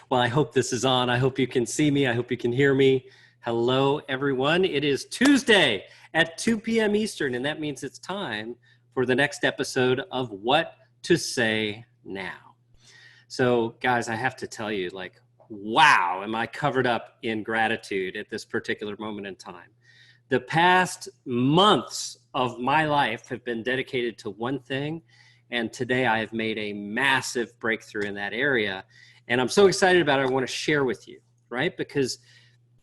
Well, I hope this is on. I hope you can see me. I hope you can hear me. Hello, everyone. It is Tuesday at 2 p.m. Eastern, and that means it's time for the next episode of What to Say Now. So, guys, I have to tell you, wow, am I covered up in gratitude at this particular moment in time. The past months of my life have been dedicated to one thing, and today I have made a massive breakthrough in that area. And I'm so excited about it, I want to share with you, right? Because,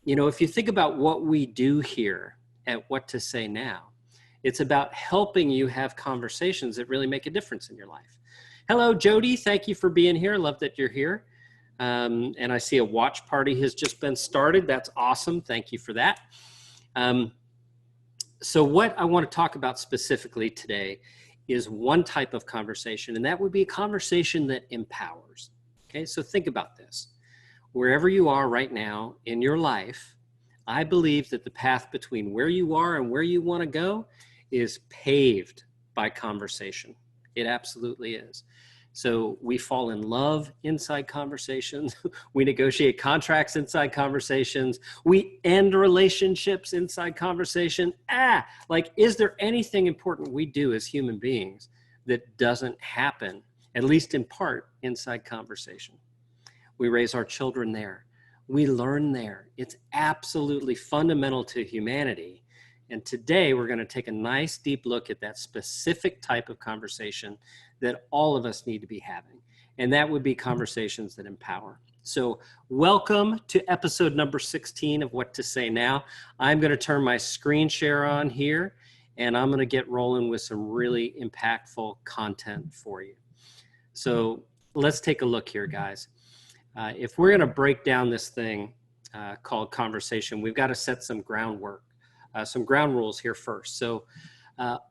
if you think about what we do here at What to Say Now, it's about helping you have conversations that really make a difference in your life. Hello, Jody. Thank you for being here. Love that you're here. And I see a watch party has just been started. That's awesome. Thank you for that. So what I want to talk about specifically today is one type of conversation, and that would be a conversation that empowers. Okay, so think about this. Wherever you are right now in your life, I believe that the path between where you are and where you want to go is paved by conversation. It absolutely is. So we fall in love inside conversations. We negotiate contracts inside conversations. We end relationships inside conversation. Is there anything important we do as human beings that doesn't happen, at least in part, inside conversation? We raise our children there. We learn there. It's absolutely fundamental to humanity. And today we're going to take a nice deep look at that specific type of conversation that all of us need to be having. And that would be conversations that empower. So welcome to episode number 16 of What to Say Now. I'm going to turn my screen share on here, and I'm going to get rolling with some really impactful content for you. So let's take a look here, guys. If we're going to break down this thing called conversation, we've got to set some groundwork. Some ground rules here first. So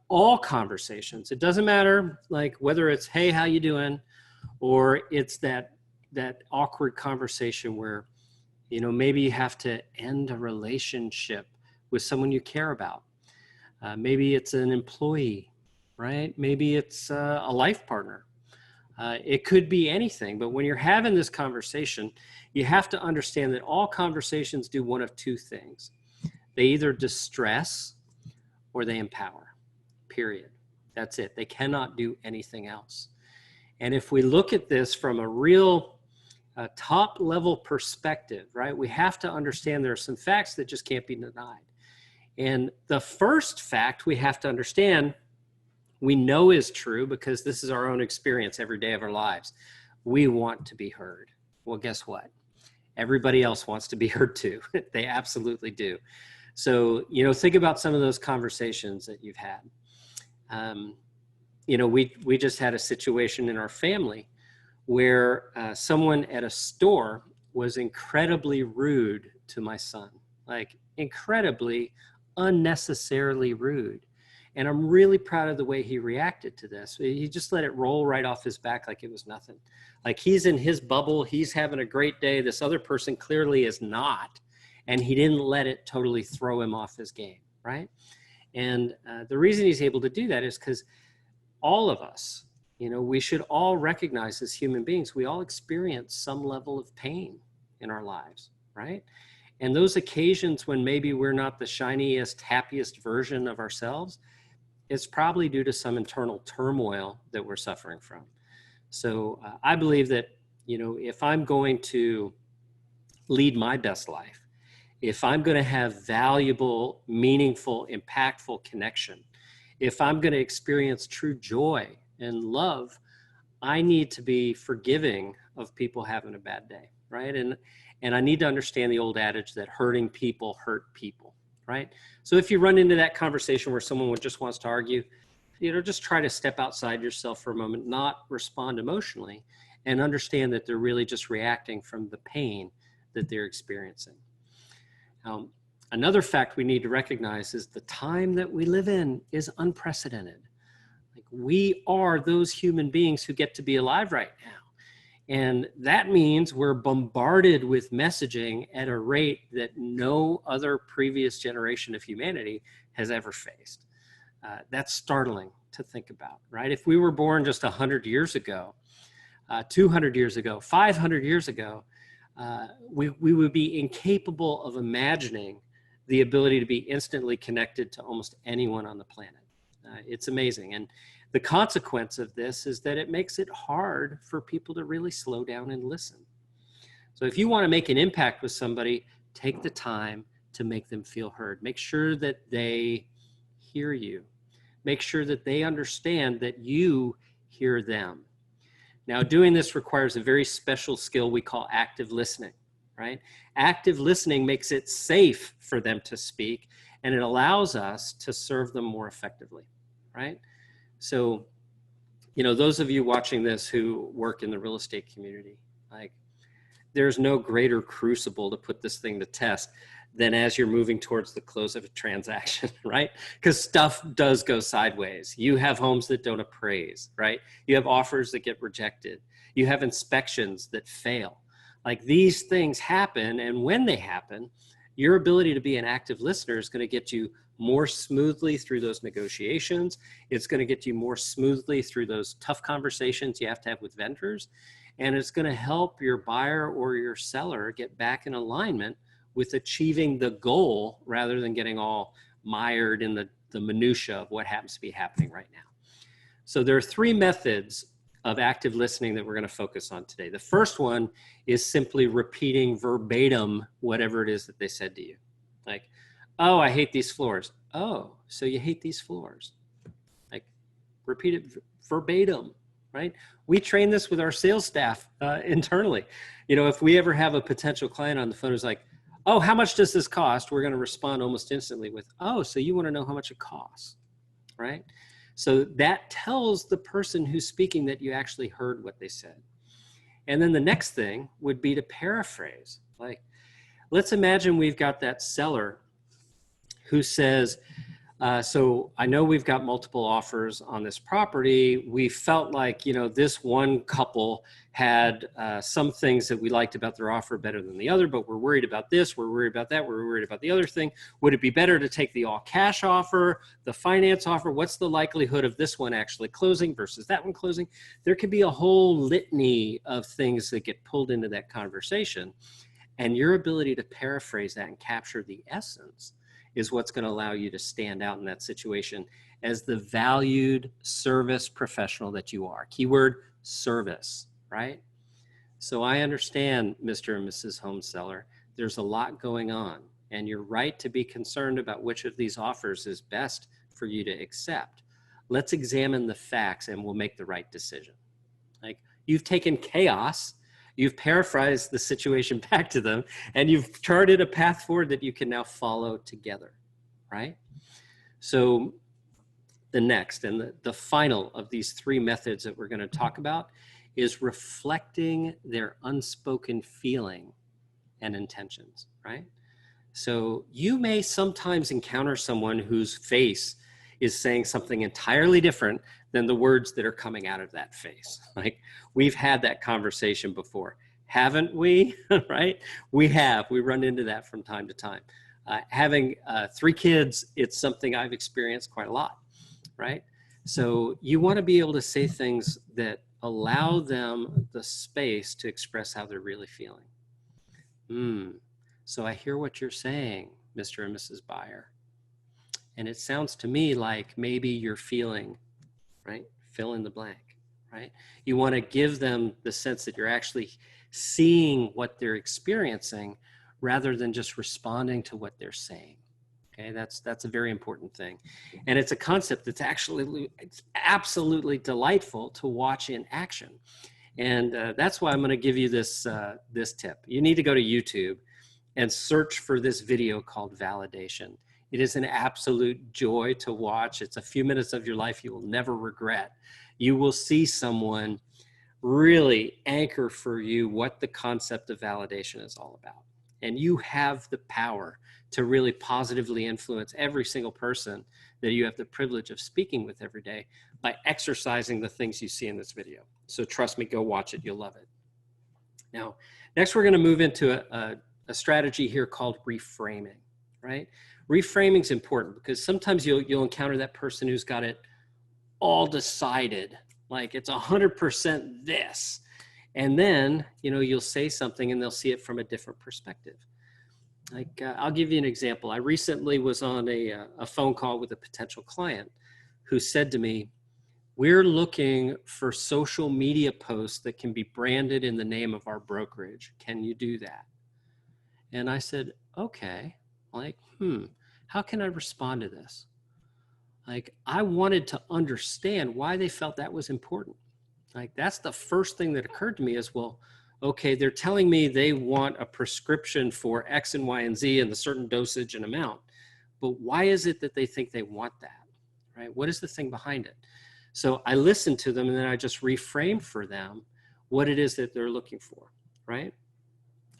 all conversations, it doesn't matter whether it's, hey, how you doing? Or it's that awkward conversation where, maybe you have to end a relationship with someone you care about. Maybe it's an employee, right? Maybe it's a life partner. It could be anything, but when you're having this conversation, you have to understand that all conversations do one of two things. They either distress or they empower, period. That's it. They cannot do anything else. And if we look at this from a real top level perspective, right, we have to understand there are some facts that just can't be denied. And the first fact we have to understand, we know is true because this is our own experience every day of our lives. We want to be heard. Well, guess what? Everybody else wants to be heard too. They absolutely do. So, think about some of those conversations that you've had. We just had a situation in our family where someone at a store was incredibly rude to my son, incredibly unnecessarily rude. And I'm really proud of the way he reacted to this. He just let it roll right off his back like it was nothing. He's in his bubble. He's having a great day. This other person clearly is not. And he didn't let it totally throw him off his game, right? And the reason he's able to do that is because all of us, we should all recognize as human beings, we all experience some level of pain in our lives, right? And those occasions when maybe we're not the shiniest, happiest version of ourselves, it's probably due to some internal turmoil that we're suffering from. So I believe that, if I'm going to lead my best life, if I'm going to have valuable, meaningful, impactful connection, if I'm going to experience true joy and love, I need to be forgiving of people having a bad day, right? And I need to understand the old adage that hurting people hurt people, right? So if you run into that conversation where someone just wants to argue, just try to step outside yourself for a moment, not respond emotionally, and understand that they're really just reacting from the pain that they're experiencing. Another fact we need to recognize is the time that we live in is unprecedented. We are those human beings who get to be alive right now. And that means we're bombarded with messaging at a rate that no other previous generation of humanity has ever faced. That's startling to think about, right? If we were born just 100 years ago, 200 years ago, 500 years ago, we would be incapable of imagining the ability to be instantly connected to almost anyone on the planet. It's amazing. And the consequence of this is that it makes it hard for people to really slow down and listen. So if you want to make an impact with somebody, take the time to make them feel heard. Make sure that they hear you. Make sure that they understand that you hear them. Now, doing this requires a very special skill we call active listening, right? Active listening makes it safe for them to speak, and it allows us to serve them more effectively, right? So, you know, those of you watching this who work in the real estate community, like, there's no greater crucible to put this thing to test than as you're moving towards the close of a transaction, right? Because stuff does go sideways. You have homes that don't appraise, right? You have offers that get rejected. You have inspections that fail. Like, these things happen, and when they happen, your ability to be an active listener is going to get you more smoothly through those negotiations. It's going to get you more smoothly through those tough conversations you have to have with vendors. And it's going to help your buyer or your seller get back in alignment with achieving the goal rather than getting all mired in the minutia of what happens to be happening right now. So there are three methods of active listening that we're going to focus on today. The first one is simply repeating verbatim whatever it is that they said to you. Like, oh, I hate these floors. Oh, so you hate these floors. Like, repeat it verbatim, right? We train this with our sales staff internally. You know, if we ever have a potential client on the phone who's like, oh, how much does this cost? We're going to respond almost instantly with, oh, so you want to know how much it costs, right? So that tells the person who's speaking that you actually heard what they said. And then the next thing would be to paraphrase. Like, let's imagine we've got that seller who says, so I know we've got multiple offers on this property. We felt like, you know, this one couple had some things that we liked about their offer better than the other, but we're worried about this, we're worried about that, we're worried about the other thing. Would it be better to take the all cash offer, the finance offer? What's the likelihood of this one actually closing versus that one closing? There could be a whole litany of things that get pulled into that conversation. And your ability to paraphrase that and capture the essence is what's going to allow you to stand out in that situation as the valued service professional that you are. Keyword, service, right? So I understand, Mr. and Mrs. Home Seller, there's a lot going on, and you're right to be concerned about which of these offers is best for you to accept. Let's examine the facts and we'll make the right decision. Like, you've taken chaos, you've paraphrased the situation back to them, and you've charted a path forward that you can now follow together, right? So the next and the final of these three methods that we're going to talk about is reflecting their unspoken feeling and intentions, right? So you may sometimes encounter someone whose face is saying something entirely different than the words that are coming out of that face. Like, we've had that conversation before, haven't we? Right? We have. We run into that from time to time. Having 3 kids, it's something I've experienced quite a lot, right? So you want to be able to say things that allow them the space to express how they're really feeling. So I hear what you're saying, Mr. and Mrs. Buyer. And it sounds to me like maybe you're feeling, right? Fill in the blank, right? You want to give them the sense that you're actually seeing what they're experiencing rather than just responding to what they're saying. Okay, that's a very important thing. And it's a concept that's it's absolutely delightful to watch in action. And that's why I'm going to give you this tip. You need to go to YouTube and search for this video called Validation. It is an absolute joy to watch. It's a few minutes of your life you will never regret. You will see someone really anchor for you what the concept of validation is all about. And you have the power to really positively influence every single person that you have the privilege of speaking with every day by exercising the things you see in this video. So trust me, go watch it. You'll love it. Now, next we're going to move into a strategy here called reframing, right? Reframing is important because sometimes you'll encounter that person who's got it all decided, like it's 100% this. And then, you'll say something and they'll see it from a different perspective. Like, I'll give you an example. I recently was on a phone call with a potential client who said to me, we're looking for social media posts that can be branded in the name of our brokerage. Can you do that? And I said, okay, like, how can I respond to this? Like, I wanted to understand why they felt that was important. Like, that's the first thing that occurred to me is, well, okay, they're telling me they want a prescription for X and Y and Z and the certain dosage and amount, but why is it that they think they want that, right? What is the thing behind it? So I listened to them and then I just reframed for them what it is that they're looking for, right?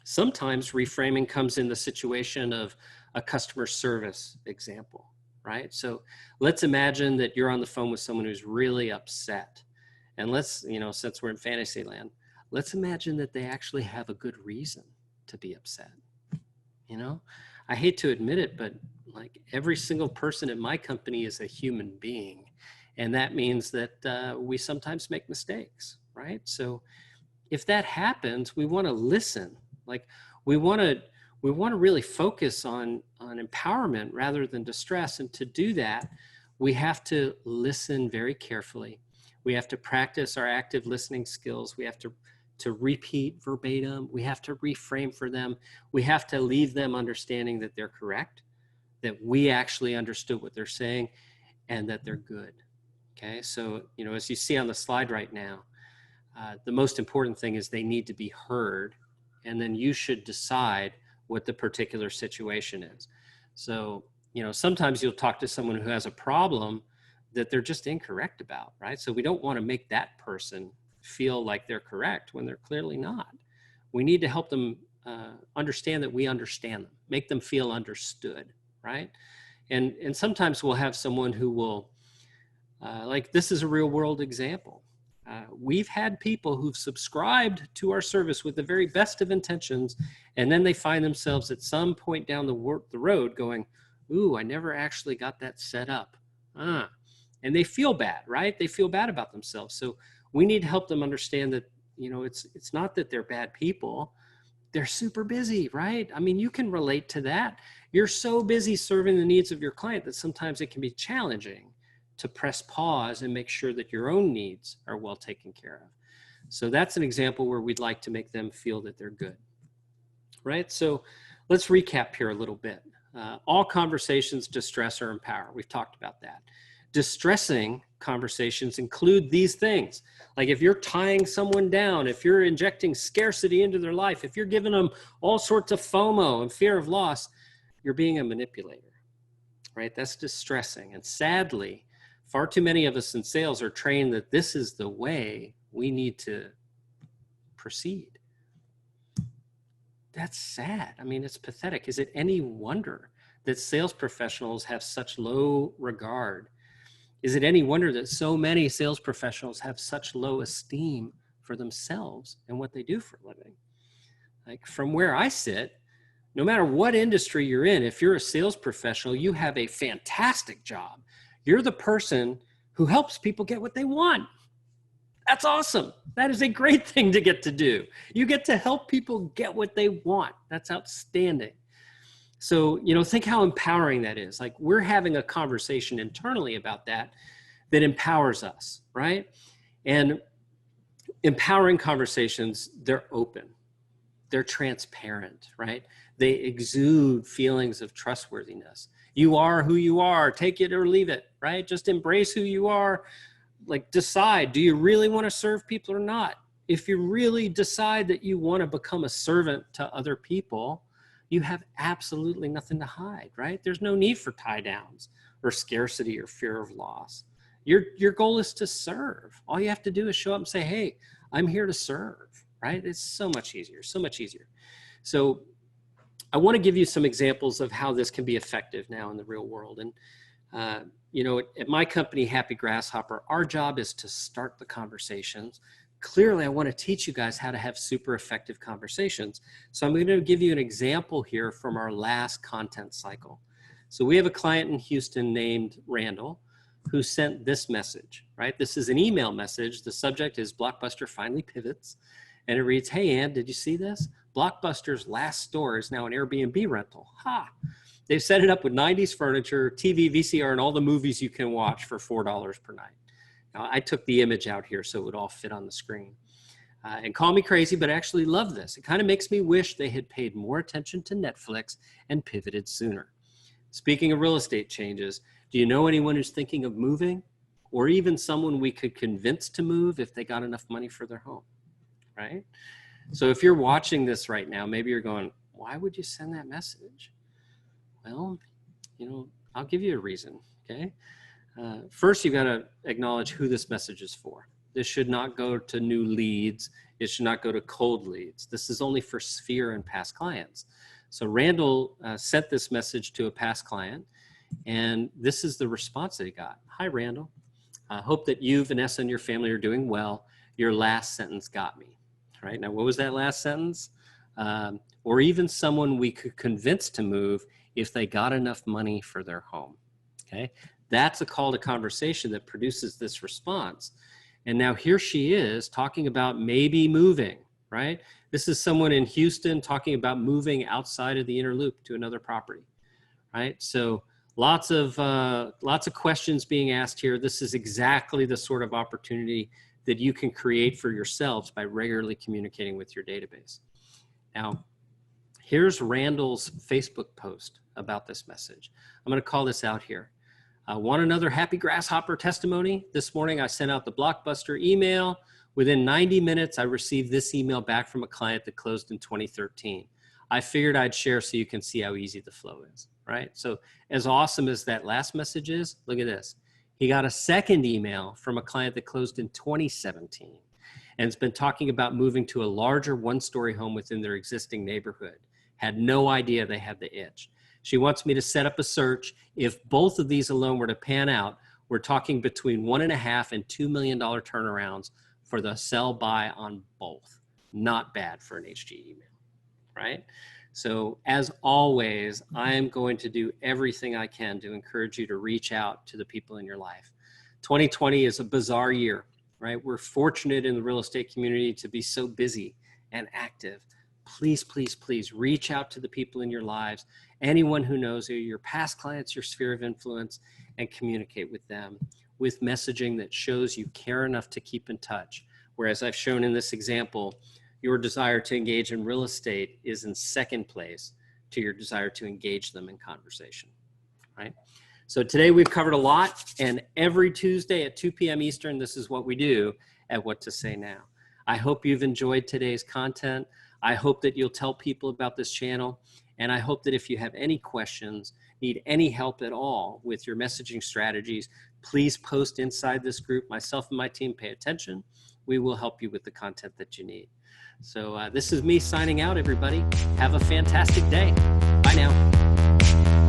Sometimes reframing comes in the situation of a customer service example, right? So let's imagine that you're on the phone with someone who's really upset. And let's, since we're in fantasy land, let's imagine that they actually have a good reason to be upset. I hate to admit it, but like every single person at my company is a human being. And that means that we sometimes make mistakes, right? So if that happens, we want to listen. Like we want to really focus on empowerment rather than distress. And to do that, we have to listen very carefully. We have to practice our active listening skills. We have to repeat verbatim. We have to reframe for them. We have to leave them understanding that they're correct, that we actually understood what they're saying, and that they're good. Okay, so, as you see on the slide right now, the most important thing is they need to be heard, and then you should decide what the particular situation is. So, sometimes you'll talk to someone who has a problem that they're just incorrect about, right? So we don't want to make that person feel like they're correct when they're clearly not. We need to help them understand that we understand them, make them feel understood, right? And sometimes we'll have someone who will, like this is a real world example. We've had people who've subscribed to our service with the very best of intentions, and then they find themselves at some point down the road going, ooh, I never actually got that set up. And they feel bad, right? They feel bad about themselves. So we need to help them understand that, it's not that they're bad people. They're super busy, right? I mean, you can relate to that. You're so busy serving the needs of your client that sometimes it can be challenging to press pause and make sure that your own needs are well taken care of. So that's an example where we'd like to make them feel that they're good, right? So let's recap here a little bit. All conversations distress or empower. We've talked about that. Distressing conversations include these things. Like if you're tying someone down, if you're injecting scarcity into their life, if you're giving them all sorts of FOMO and fear of loss, you're being a manipulator, right? That's distressing. And sadly, far too many of us in sales are trained that this is the way we need to proceed. That's sad. I mean, it's pathetic. Is it any wonder that sales professionals have such low regard? Is it any wonder that so many sales professionals have such low esteem for themselves and what they do for a living? Like from where I sit, no matter what industry you're in, if you're a sales professional, you have a fantastic job. You're the person who helps people get what they want. That's awesome. That is a great thing to get to do. You get to help people get what they want. That's outstanding. So, think how empowering that is. Like we're having a conversation internally about that empowers us, right? And empowering conversations, they're open, they're transparent, right? They exude feelings of trustworthiness. You are who you are, take it or leave it, right? Just embrace who you are. Like decide, do you really want to serve people or not? If you really decide that you want to become a servant to other people, you have absolutely nothing to hide, right? There's no need for tie downs or scarcity or fear of loss. Your goal is to serve. All you have to do is show up and say, hey, I'm here to serve, right? It's so much easier, so much easier. So I want to give you some examples of how this can be effective now in the real world. And, at my company, Happy Grasshopper, our job is to start the conversations. Clearly, I want to teach you guys how to have super effective conversations. So I'm going to give you an example here from our last content cycle. So we have a client in Houston named Randall who sent this message, right? This is an email message. The subject is Blockbuster finally pivots. And it reads, "Hey, Ann, did you see this? Blockbuster's last store is now an Airbnb rental. Ha! They've set it up with 90s furniture, TV, VCR, and all the movies you can watch for $4 per night." Now, I took the image out here so it would all fit on the screen. And call me crazy, but I actually love this. It kind of makes me wish they had paid more attention to Netflix and pivoted sooner. Speaking of real estate changes, do you know anyone who's thinking of moving? Or even someone we could convince to move if they got enough money for their home, right? So if you're watching this right now, maybe you're going, why would you send that message? Well, I'll give you a reason, okay? First, you got to acknowledge who this message is for. This should not go to new leads. It should not go to cold leads. This is only for Sphere and past clients. So Randall sent this message to a past client, and this is the response that he got. "Hi, Randall. I hope that you, Vanessa, and your family are doing well. Your last sentence got me." Right? Now, what was that last sentence? Or even someone we could convince to move if they got enough money for their home. Okay? That's a call to conversation that produces this response. And now here she is talking about maybe moving, right? This is someone in Houston talking about moving outside of the inner loop to another property, right? So lots of questions being asked here. This is exactly the sort of opportunity that you can create for yourselves by regularly communicating with your database. Now, here's Randall's Facebook post about this message. I'm going to call this out here. Want another happy Grasshopper testimony? This morning I sent out the Blockbuster email. Within 90 minutes, I received this email back from a client that closed in 2013. I figured I'd share so you can see how easy the flow is, right? So as awesome as that last message is, look at this. He got a second email from a client that closed in 2017 and has been talking about moving to a larger one-story home within their existing neighborhood. Had no idea they had the itch. She wants me to set up a search. If both of these alone were to pan out, we're talking between $1.5 and $2 million turnarounds for the sell buy on both. Not bad for an HG email, right? So as always, I am going to do everything I can to encourage you to reach out to the people in your life. 2020 is a bizarre year, right? We're fortunate in the real estate community to be so busy and active. Please, please, please reach out to the people in your lives, anyone who knows you, your past clients, your sphere of influence, and communicate with them with messaging that shows you care enough to keep in touch. Whereas I've shown in this example, your desire to engage in real estate is in second place to your desire to engage them in conversation, right? So today we've covered a lot, and every Tuesday at 2 p.m. Eastern, this is what we do at What to Say Now. I hope you've enjoyed today's content. I hope that you'll tell people about this channel. And I hope that if you have any questions, need any help at all with your messaging strategies, please post inside this group. Myself and my team pay attention. We will help you with the content that you need. So this is me signing out, everybody. Have a fantastic day. Bye now.